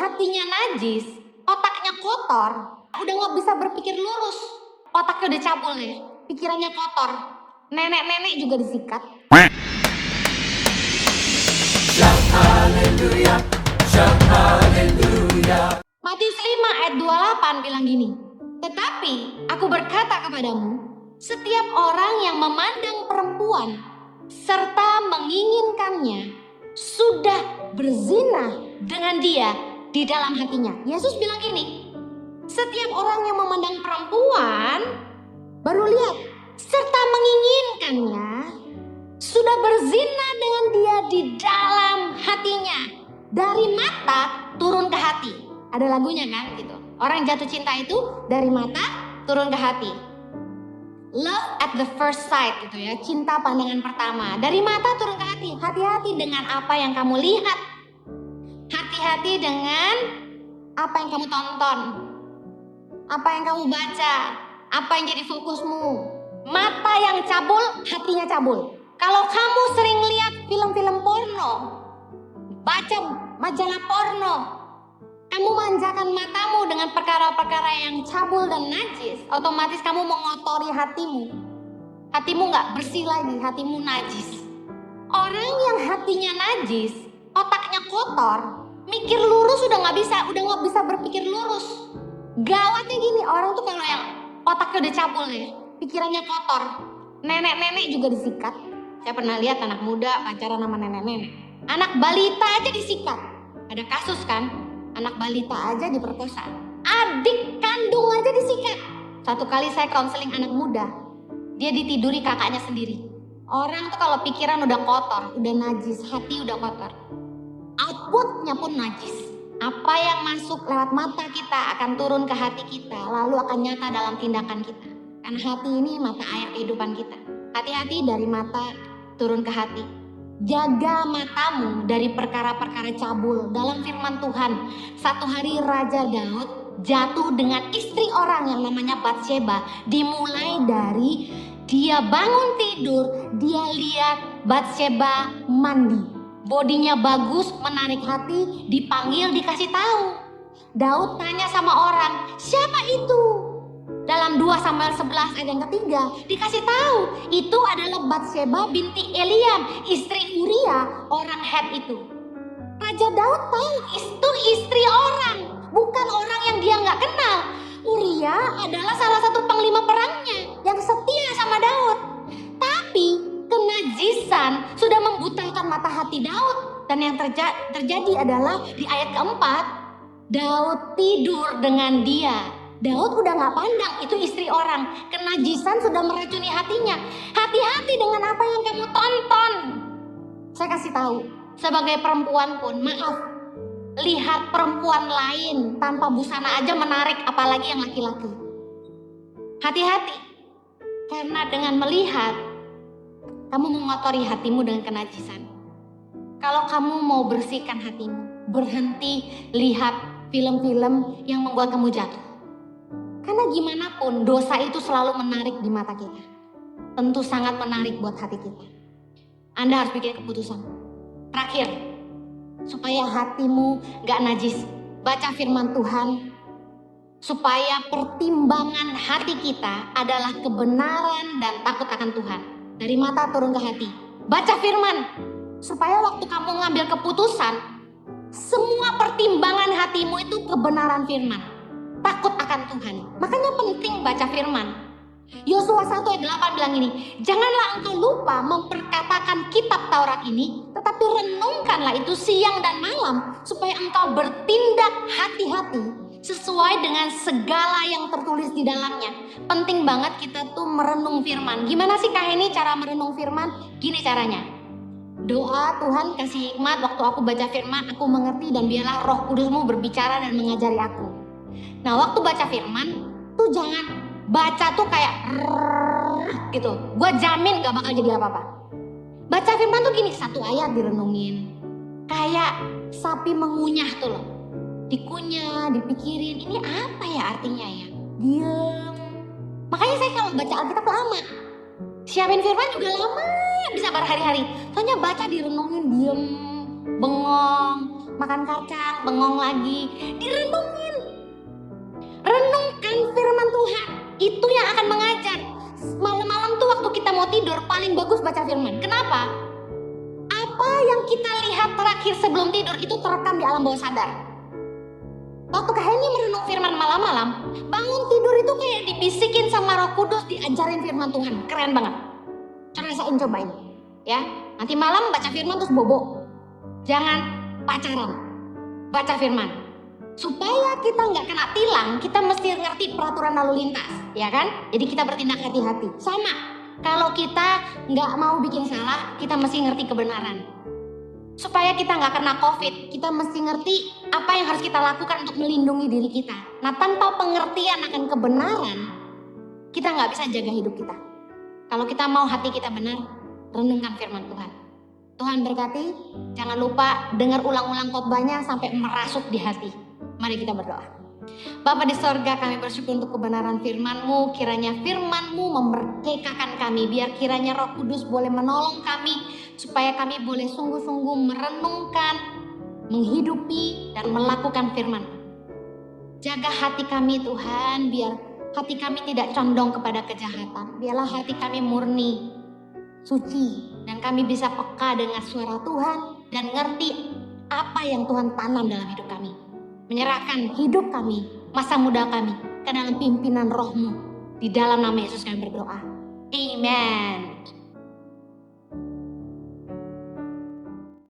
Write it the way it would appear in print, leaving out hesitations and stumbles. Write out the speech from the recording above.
hatinya najis, otaknya kotor, udah gak bisa berpikir lurus. Otaknya udah cabul ya, pikirannya kotor. Nenek-nenek juga disikat. Matius 5 ayat 28 bilang gini, tetapi aku berkata kepadamu, setiap orang yang memandang perempuan serta menginginkannya sudah berzina dengan dia di dalam hatinya. Yesus bilang gini, setiap orang yang memandang perempuan, baru lihat, serta menginginkannya sudah berzina dengan dia di dalam hatinya. Dari mata turun ke hati. Ada lagunya kan gitu. Orang jatuh cinta itu dari mata turun ke hati. Love at the first sight gitu ya. Cinta pandangan pertama. Dari mata turun ke hati. Hati-hati dengan apa yang kamu lihat. Hati-hati dengan apa yang kamu tonton. Apa yang kamu baca. Apa yang jadi fokusmu. Mata yang cabul, hatinya cabul. Kalau kamu sering lihat film-film porno, baca majalah porno, kamu manjakan matamu dengan perkara-perkara yang cabul dan najis, otomatis kamu mengotori hatimu. Hatimu gak bersih lagi, hatimu najis. Orang yang hatinya najis, otaknya kotor, mikir lurus udah gak bisa berpikir lurus. Gawatnya gini, orang tuh kalau yang otaknya udah cabul ya, pikirannya kotor. Nenek-nenek juga disikat. Saya pernah lihat anak muda pacaran sama nenek-nenek. Anak balita aja disikat. Ada kasus kan? Anak balita aja diperkosa. Adik kandung aja disikat. Satu kali saya konseling anak muda. Dia ditiduri kakaknya sendiri. Orang tuh kalau pikiran udah kotor, udah najis, hati udah kotor. Outputnya pun najis. Apa yang masuk lewat mata kita akan turun ke hati kita. Lalu akan nyata dalam tindakan kita. Karena hati ini mata air kehidupan kita. Hati-hati dari mata turun ke hati. Jaga matamu dari perkara-perkara cabul. Dalam firman Tuhan, satu hari Raja Daud jatuh dengan istri orang yang namanya Batsheba. Dimulai dari dia bangun tidur, dia lihat Batsheba mandi. Bodinya bagus, menarik hati, dipanggil, dikasih tahu. Daud tanya sama orang, siapa itu? Dalam 2 Samuel 11 ayat yang ketiga dikasih tahu itu adalah Batsheba binti Eliam, istri Uria, orang Het itu. Raja Daud tahu itu istri orang, bukan orang yang dia nggak kenal. Uria adalah salah satu panglima perangnya yang setia sama Daud. Tapi kenajisan sudah membutakan mata hati Daud, dan yang terjadi adalah di ayat keempat, Daud tidur dengan dia. Daud udah gak pandang itu istri orang. Kenajisan sudah meracuni hatinya. Hati-hati dengan apa yang kamu tonton. Saya kasih tahu, sebagai perempuan pun, maaf, lihat perempuan lain tanpa busana aja menarik, apalagi yang laki-laki. Hati-hati, karena dengan melihat kamu mengotori hatimu dengan kenajisan. Kalau kamu mau bersihkan hatimu, berhenti lihat film-film yang membuat kamu jatuh. Karena gimana pun dosa itu selalu menarik di mata kita. Tentu sangat menarik buat hati kita. Anda harus bikin keputusan. Terakhir, supaya hatimu gak najis, baca firman Tuhan. Supaya pertimbangan hati kita adalah kebenaran dan takut akan Tuhan. Dari mata turun ke hati. Baca firman. Supaya waktu kamu ngambil keputusan, semua pertimbangan hatimu itu kebenaran firman. Takut akan Tuhan. Makanya penting baca firman. Yosua 1 ayat 8 bilang ini, janganlah engkau lupa memperkatakan kitab Taurat ini, tetapi renungkanlah itu siang dan malam, supaya engkau bertindak hati-hati sesuai dengan segala yang tertulis di dalamnya. Penting banget kita tuh merenung firman. Gimana sih Kak Heni cara merenung firman? Gini caranya. Doa, Tuhan kasih hikmat waktu aku baca firman, aku mengerti, dan biarlah Roh Kudusmu berbicara dan mengajari aku. Nah, waktu baca firman tuh jangan baca tuh kayak gitu. Gue jamin gak bakal jadi apa-apa. Baca firman tuh gini, satu ayat direnungin. Kayak sapi mengunyah tuh loh. Dikunyah, dipikirin, ini apa ya artinya ya? Diam. Makanya saya kalau baca Alkitab lama. Siapin firman juga lama, bisa berhari-hari. Soalnya baca direnungin, diem, bengong, makan kacang, bengong lagi. Direnungin. Renungkan firman Tuhan. Itu yang akan mengajar. Malam-malam tuh waktu kita mau tidur paling bagus baca firman. Kenapa? Apa yang kita lihat terakhir sebelum tidur itu terekam di alam bawah sadar. Waktu Kak Henny merenung firman malam-malam, bangun tidur itu kayak dibisikin sama Roh Kudus, diajarin firman Tuhan. Keren banget. Rasain, cobain. Ya, nanti malam baca firman terus bobo. Jangan pacaran. Baca firman. Supaya kita nggak kena tilang, kita mesti ngerti peraturan lalu lintas, ya kan? Jadi kita bertindak hati-hati. Sama, kalau kita nggak mau bikin salah, kita mesti ngerti kebenaran. Supaya kita nggak kena COVID, kita mesti ngerti apa yang harus kita lakukan untuk melindungi diri kita. Nah, tanpa pengertian akan kebenaran, kita nggak bisa jaga hidup kita. Kalau kita mau hati kita benar, renungkan firman Tuhan. Tuhan berkati, jangan lupa dengar ulang-ulang khotbahnya sampai merasuk di hati. Mari kita berdoa. Bapa di sorga, kami bersyukur untuk kebenaran firman-Mu. Kiranya firman-Mu memerdekakan kami. Biar kiranya Roh Kudus boleh menolong kami. Supaya kami boleh sungguh-sungguh merenungkan, menghidupi, dan melakukan firman. Jaga hati kami Tuhan. Biar hati kami tidak condong kepada kejahatan. Biarlah hati kami murni, suci. Dan kami bisa peka dengan suara Tuhan. Dan ngerti apa yang Tuhan tanam dalam hidup kami. Menyerahkan hidup kami, masa muda kami ke dalam pimpinan Roh-Mu. Di dalam nama Yesus kami berdoa. Amen.